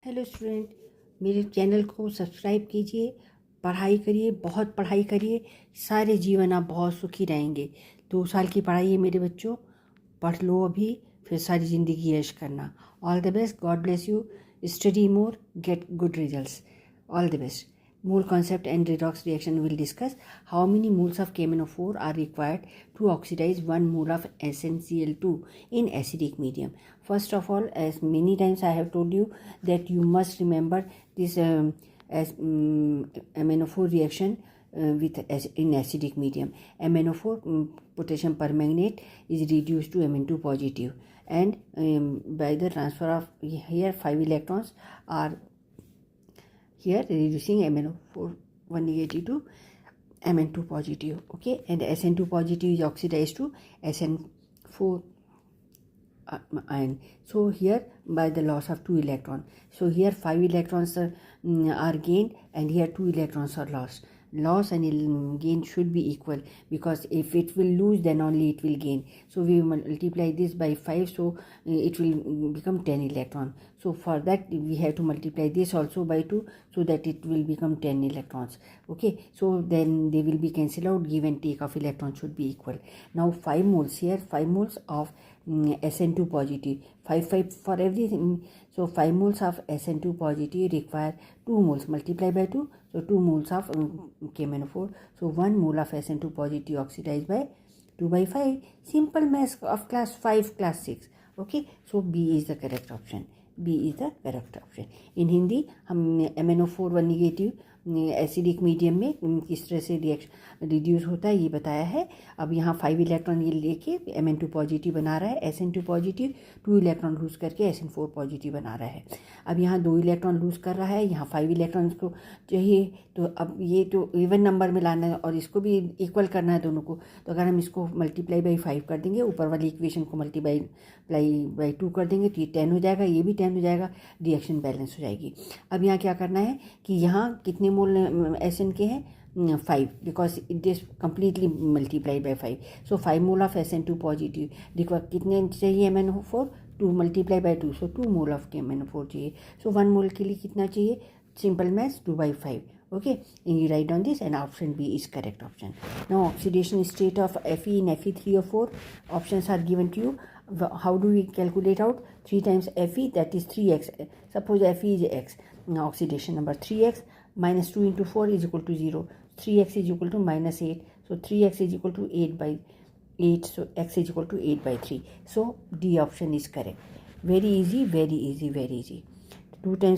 Hello student, मेरे channel को subscribe कीजिए, पढ़ाई करिए, बहुत पढ़ाई करिए, सारे जीवन आप बहुत सुखी रहेंगे। 2 साल की पढ़ाई है मेरे बच्चों, पढ़ लो अभी, फिर सारी ज़िंदगी ऐश करना। All the best, God bless you, study more, get good results, all the best. Mole concept and redox reaction will discuss. How many moles of KMnO4 are required to oxidize 1 mole of SnCl2 in acidic medium? First of all, as many times I have told you that you must remember this MnO4 reaction in acidic medium. MnO4 potassium permanganate is reduced to Mn2 positive, and by the transfer of here 5 electrons are here reducing MnO4 1 negative to Mn2 positive, okay, and Sn2 positive is oxidized to Sn4 ion. So here by the loss of 2 electrons, so here 5 electrons are gained and here 2 electrons are lost. Loss and gain should be equal, because if it will lose then only it will gain. So we multiply this by 5, so it will become 10 electron. So for that we have to multiply this also by 2, so that it will become 10 electrons, okay. So then they will be cancelled out, give and take of electrons should be equal. Now 5 moles here, 5 moles of Sn2 positive, 5 for everything. So 5 moles of Sn2 positive require 2 moles, multiply by 2, so 2 moles of KMnO4. So 1 mole of Sn2 positive oxidized by 2 by 5. Simple math of class 5, class 6, okay. So B is the correct option. B is the correct option. In Hindi हम MnO4 1 negative acidic medium में किस तरह से reaction reduce होता है ये बताया है। अब यहाँ 5 इलेक्ट्रॉन ये लेके Mn2 पॉजिटिव बना रहा है, Sn2 पॉजिटिव 2 इलेक्ट्रॉन लूज़ करके Sn4 पॉजिटिव बना रहा है। अब यहाँ 2 इलेक्ट्रॉन लूज़ कर रहा है, यहाँ 5 इलेक्ट्रॉन को चाहिए, तो अब ये तो इवन नंबर में लाना है और इसको भी इक्वल करना है दोनों को। तो अगर हम इसको मल्टीप्लाई बाई 5 कर देंगे, ऊपर वाली इक्वेशन को मल्टीप्लाई बाई 2 कर देंगे तो ये 10 हो जाएगा, ये भी 10 हो जाएगा, रिएक्शन बैलेंस हो जाएगी। अब यहाँ क्या करना है कि यहाँ कितने मोल Sn के हैं 5, because it is completely multiplied by 5. So 5 mole of Sn2 positive require कितने चाहिए MnO4 2 multiply by 2, so 2 mole of KMnO4 चाहिए. सो 1 मोल के लिए कितना चाहिए, simple maths 2 by 5. Okay, and you write down this, and option B is correct option. Now oxidation state of Fe in Fe3 or 4 options are given to you. How do we calculate out 3 times Fe, that is 3x. Suppose Fe is x. Now oxidation number 3x minus 2 into 4 is equal to 0. 3x is equal to minus 8. So 3x is equal to 8 by 8. So x is equal to 8 by 3. So D option is correct. Very easy, very easy, very easy. 2 times